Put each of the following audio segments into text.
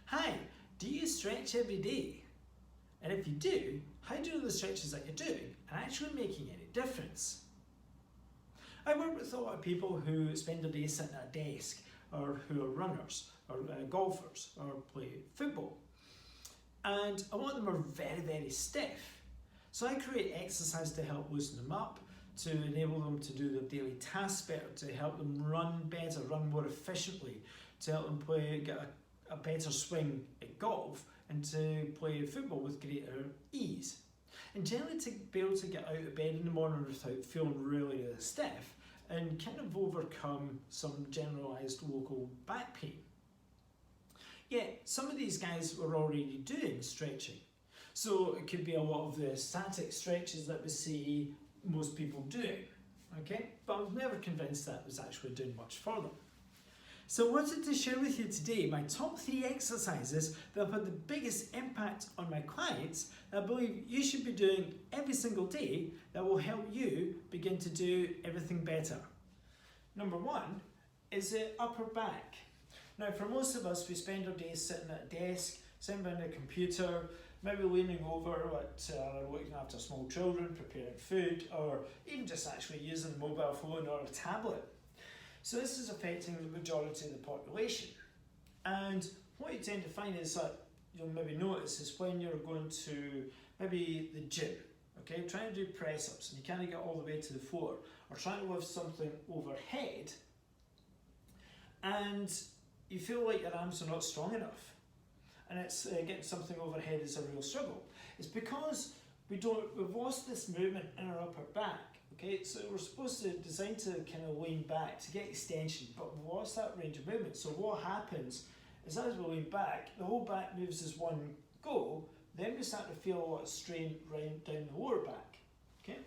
Hi, do you stretch every day? And if you do, how do the stretches that you're doing are actually making any difference? I work with a lot of people who spend their day sitting at a desk, or who are runners, or golfers, or play football. And a lot of them are very, very stiff. So I create exercise to help loosen them up, to enable them to do their daily tasks better, to help them run better, run more efficiently, to help them get a better swing at golf, and to play football with greater ease. And generally to be able to get out of bed in the morning without feeling really, really stiff and kind of overcome some generalised local back pain. Yet some of these guys were already doing stretching. So it could be a lot of the static stretches that we see most people doing. Okay? But I was never convinced that was actually doing much for them. So I wanted to share with you today my top 3 exercises that have had the biggest impact on my clients that I believe you should be doing every single day that will help you begin to do everything better. Number 1 is the upper back. Now for most of us, we spend our days sitting at a desk, sitting behind a computer, maybe leaning over looking after small children, preparing food, or even just actually using a mobile phone or a tablet. So this is affecting the majority of the population. And what you tend to find is that you'll maybe notice is when you're going to maybe the gym, okay, trying to do press-ups and you can't get all the way to the floor, or trying to lift something overhead, and you feel like your arms are not strong enough, and it's getting something overhead is a real struggle. It's because we've lost this movement in our upper back. Okay, so we're supposed to design to kind of lean back to get extension, but we've lost that range of movement. So what happens is as we lean back, the whole back moves as one go, then we start to feel a lot of strain right down the lower back. Okay,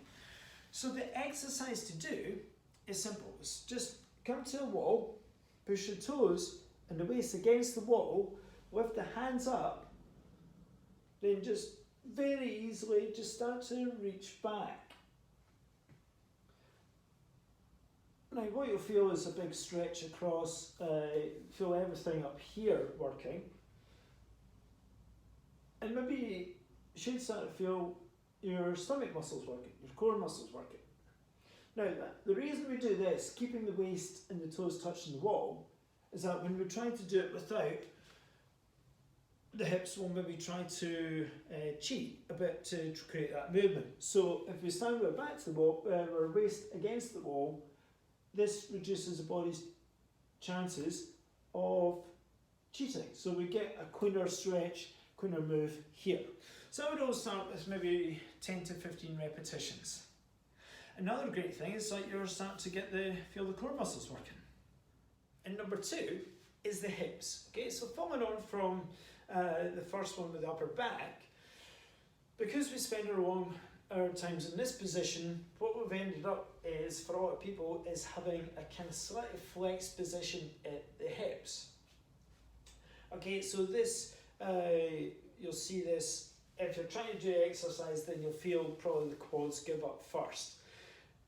so the exercise to do is simple. It's just come to a wall, push your toes and the waist against the wall, lift the hands up, then just very easily just start to reach back. Now what you'll feel is a big stretch across, feel everything up here working. And maybe you should start to feel your stomach muscles working, your core muscles working. Now the reason we do this, keeping the waist and the toes touching the wall, is that when we're trying to do it without, the hips will maybe try to cheat a bit to create that movement. So if we stand with our back to the wall, our waist against the wall, this reduces the body's chances of cheating. So we get a cleaner stretch, cleaner move here. So I would always start with maybe 10 to 15 repetitions. Another great thing is that you're starting to feel the core muscles working. And number 2 is the hips. Okay, so following on from the first one with the upper back, because we spend our times in this position, what we've ended up is, for a lot of people, is having a kind of slightly flexed position at the hips. Okay, so this, you'll see this, if you're trying to do exercise, then you'll feel probably the quads give up first.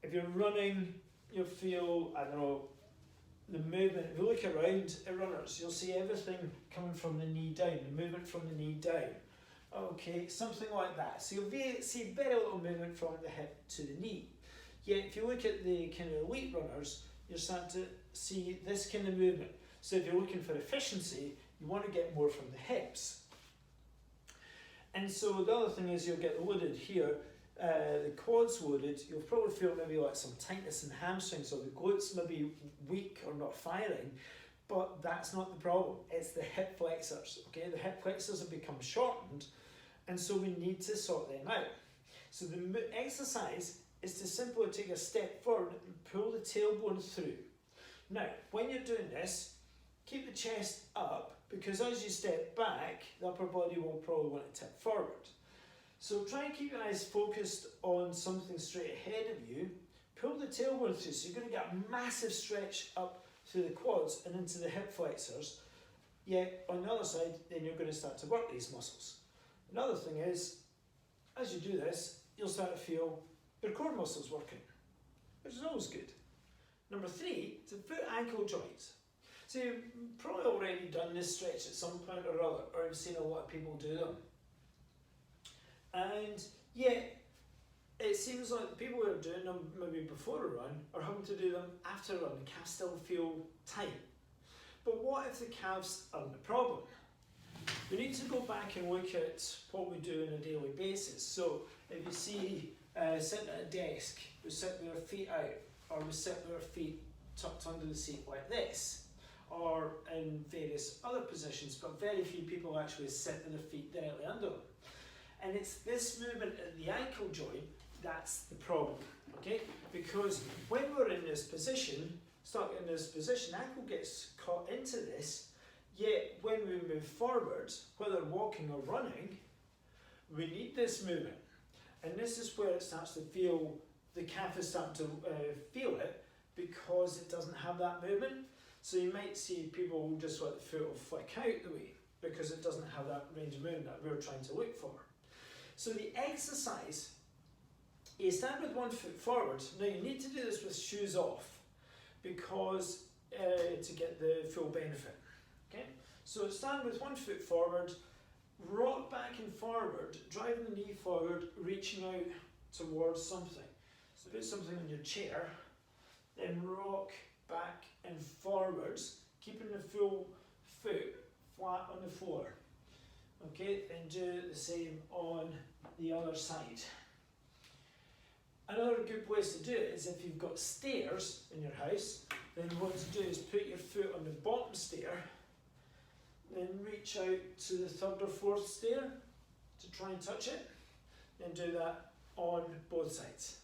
If you're running, you'll feel, I don't know, the movement. If you look around at runners, you'll see everything coming from the knee down, the movement from the knee down. Okay, something like that. So you'll see very little movement from the hip to the knee. Yet if you look at the kind of elite runners, you're starting to see this kind of movement. So if you're looking for efficiency, you want to get more from the hips. And so the other thing is you'll get loaded here, the quads loaded, you'll probably feel maybe like some tightness in the hamstrings, or the glutes maybe weak or not firing, but that's not the problem. It's the hip flexors. Okay, the hip flexors have become shortened, and so we need to sort them out. So the exercise is to simply take a step forward and pull the tailbone through. Now, when you're doing this, keep the chest up, because as you step back, the upper body will probably want to tip forward. So try and keep your eyes focused on something straight ahead of you. Pull the tailbone through, so you're going to get a massive stretch up through the quads and into the hip flexors. Yet on the other side, then you're going to start to work these muscles. Another thing is, as you do this, you'll start to feel your core muscles working, which is always good. Number 3 is the foot ankle joints. So you've probably already done this stretch at some point or other, or you've seen a lot of people do them. And yeah, it seems like the people who are doing them maybe before a run are having to do them after a run. The calves still feel tight. But what if the calves aren't the problem? We need to go back and look at what we do on a daily basis. So if you see sitting at a desk, we sit with our feet out, or we sit with our feet tucked under the seat like this, or in various other positions, but very few people actually sit with their feet directly under them. And it's this movement at the ankle joint that's the problem, okay? Because when we're in this position, stuck in this position, ankle gets caught into this, yet when we move forwards, whether walking or running, we need this movement. And this is where it starts to feel, the calf is starting to feel it because it doesn't have that movement. So you might see people who just let the foot will flick out the way because it doesn't have that range of movement that we're trying to look for. So the exercise, you stand with one foot forward. Now you need to do this with shoes off because to get the full benefit. Okay, so stand with one foot forward, rock back and forward, driving the knee forward, reaching out towards something. So put something on your chair, then rock back and forwards, keeping the full foot flat on the floor. Okay, then do the same on the other side. Another good place to do it is if you've got stairs in your house, then what to do is put your foot on the bottom stair, then reach out to the third or fourth stair to try and touch it, then do that on both sides.